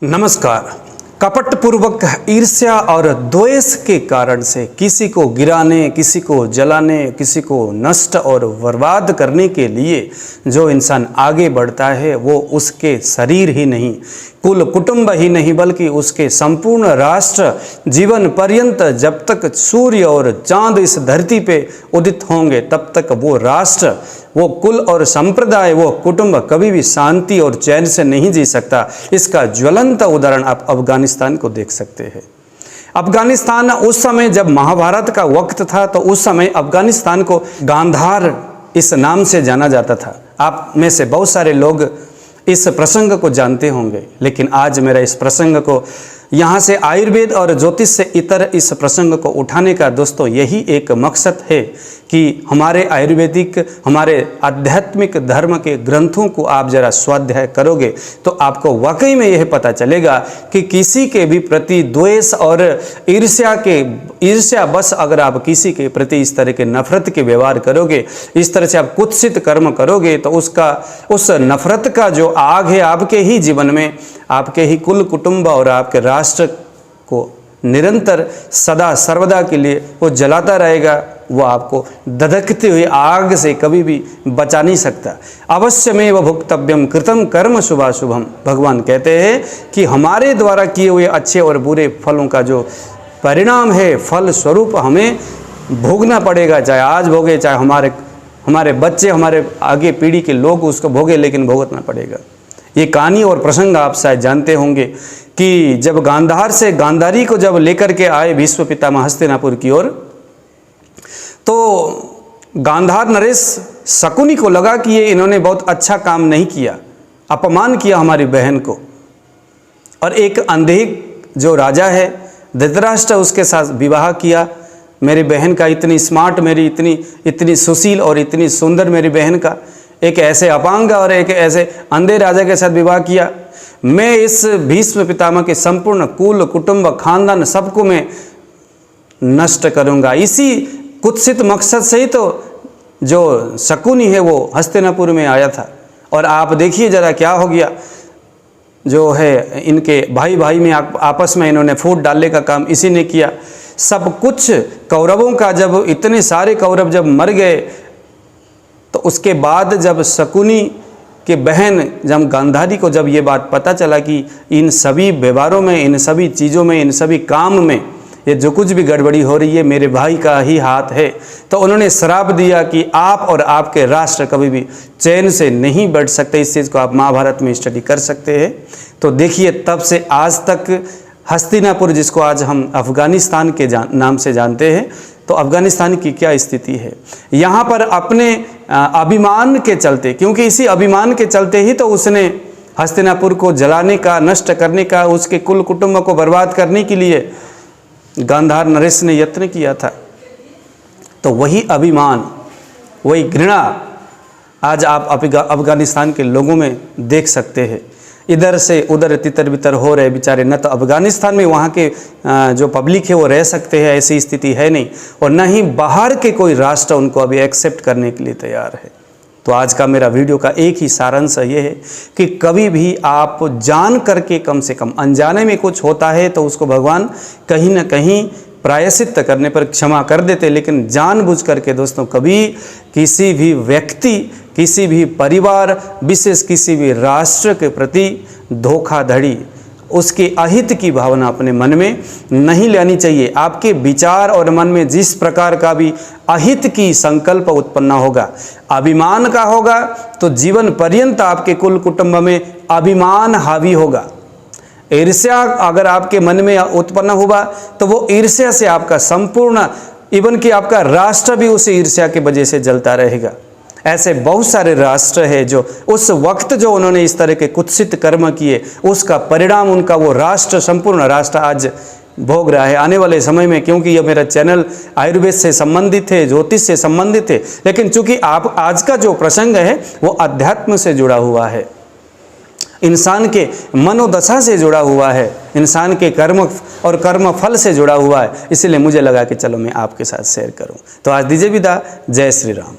नमस्कार। कपटपूर्वक ईर्ष्या और द्वेष के कारण से किसी को गिराने, किसी को जलाने, किसी को नष्ट और बर्बाद करने के लिए जो इंसान आगे बढ़ता है वो उसके शरीर ही नहीं, कुल कुटुंब ही नहीं, बल्कि उसके संपूर्ण राष्ट्र जीवन पर्यंत जब तक सूर्य और चांद इस धरती पे उदित होंगे तब तक वो राष्ट्र, वो कुल और संप्रदाय, वो कुटुंब कभी भी शांति और चैन से नहीं जी सकता। इसका ज्वलंत उदाहरण आप अफगानिस्तान को देख सकते हैं। अफगानिस्तान उस समय जब महाभारत का वक्त था तो उस समय अफगानिस्तान को गांधार इस नाम से जाना जाता था। आप में से बहुत सारे लोग इस प्रसंग को जानते होंगे, लेकिन आज मेरा इस प्रसंग को यहाँ से आयुर्वेद और ज्योतिष से इतर इस प्रसंग को उठाने का दोस्तों यही एक मकसद है कि हमारे आयुर्वेदिक, हमारे आध्यात्मिक धर्म के ग्रंथों को आप जरा स्वाध्याय करोगे तो आपको वाकई में यह पता चलेगा कि किसी के भी प्रति द्वेष और ईर्ष्या बस अगर आप किसी के प्रति इस तरह के नफरत के व्यवहार करोगे, इस तरह से आप कुत्सित कर्म करोगे तो उस नफरत का जो आग है आपके ही जीवन में, आपके ही कुल कुटुंब और आपके राष्ट्र को निरंतर सदा सर्वदा के लिए वो जलाता रहेगा। वो आपको धधकती हुई आग से कभी भी बचा नहीं सकता। अवश्यमेव भुक्तव्यम कृतम कर्म शुभाशुभम। भगवान कहते हैं कि हमारे द्वारा किए हुए अच्छे और बुरे फलों का जो परिणाम है, फल स्वरूप हमें भोगना पड़ेगा। चाहे आज भोगे, चाहे हमारे बच्चे, हमारे आगे पीढ़ी के लोग उसको भोगे, लेकिन भुगतना पड़ेगा। ये कहानी और प्रसंग आप शायद जानते होंगे कि जब गांधार से गांधारी को जब लेकर के आए भीष्म पितामह हस्तिनापुर की ओर, तो गांधार नरेश शकुनी को लगा कि ये इन्होंने बहुत अच्छा काम नहीं किया, अपमान किया हमारी बहन को। और एक अंधे जो राजा है धृतराष्ट्र, उसके साथ विवाह किया। मेरी बहन का इतनी स्मार्ट, मेरी इतनी सुशील और इतनी सुंदर मेरी बहन का एक ऐसे अपांग और एक ऐसे अंधे राजा के साथ विवाह किया। मैं इस भीष्म पितामह के संपूर्ण कुल कुटुंब खानदान सबको मैं नष्ट करूंगा। इसी कुत्सित मकसद से ही तो जो शकुनी है वो हस्तिनापुर में आया था। और आप देखिए जरा क्या हो गया, जो है इनके भाई भाई में आपस में इन्होंने फूट डालने का काम इसी ने किया। सब कुछ कौरवों का, जब इतने सारे कौरव जब मर गए तो उसके बाद जब शकुनी के बहन जब गांधारी को जब ये बात पता चला कि इन सभी व्यवहारों में, इन सभी चीज़ों में, इन सभी काम में ये जो कुछ भी गड़बड़ी हो रही है मेरे भाई का ही हाथ है, तो उन्होंने श्राप दिया कि आप और आपके राष्ट्र कभी भी चैन से नहीं बैठ सकते। इस चीज़ को आप महाभारत में स्टडी कर सकते हैं। तो देखिए तब से आज तक हस्तिनापुर, जिसको आज हम अफगानिस्तान के नाम से जानते हैं, तो अफगानिस्तान की क्या स्थिति है। यहाँ पर अपने अभिमान के चलते, क्योंकि इसी अभिमान के चलते ही तो उसने हस्तिनापुर को जलाने का, नष्ट करने का, उसके कुल कुटुंब को बर्बाद करने के लिए गांधार नरेश ने यत्न किया था। तो वही अभिमान, वही घृणा आज आप अफगानिस्तान के लोगों में देख सकते हैं। इधर से उधर तितर बितर हो रहे बेचारे। न तो अफगानिस्तान में वहाँ के जो पब्लिक है वो रह सकते हैं, ऐसी स्थिति है नहीं, और न ही बाहर के कोई राष्ट्र उनको अभी एक्सेप्ट करने के लिए तैयार है। तो आज का मेरा वीडियो का एक ही सारांश ये है कि कभी भी आप जान करके, कम से कम अनजाने में कुछ होता है तो उसको भगवान कहीं ना कहीं प्रायश्चित करने पर क्षमा कर देते, लेकिन जानबूझ करके दोस्तों कभी किसी भी व्यक्ति, किसी भी परिवार, विशेष किसी भी राष्ट्र के प्रति धोखाधड़ी, उसके अहित की भावना अपने मन में नहीं लेनी चाहिए। आपके विचार और मन में जिस प्रकार का भी अहित की संकल्प उत्पन्न होगा, अभिमान का होगा, तो जीवन पर्यंत आपके कुल कुटुंब में अभिमान हावी होगा। ईर्ष्या अगर आपके मन में उत्पन्न हुआ तो वो ईर्ष्या से आपका संपूर्ण, इवन कि आपका राष्ट्र भी उस ईर्ष्या की वजह से जलता रहेगा। ऐसे बहुत सारे राष्ट्र है जो उस वक्त जो उन्होंने इस तरह के कुत्सित कर्म किए, उसका परिणाम उनका वो राष्ट्र, संपूर्ण राष्ट्र आज भोग रहा है। आने वाले समय में, क्योंकि यह मेरा चैनल आयुर्वेद से संबंधित है, ज्योतिष से संबंधित है, लेकिन चूंकि आप आज का जो प्रसंग है वो अध्यात्म से जुड़ा हुआ है, इंसान के मनोदशा से जुड़ा हुआ है, इंसान के कर्म और कर्म फल से जुड़ा हुआ है, इसलिए मुझे लगा कि चलो मैं आपके साथ शेयर करूं। तो आज दीजिए विदा। जय श्री राम।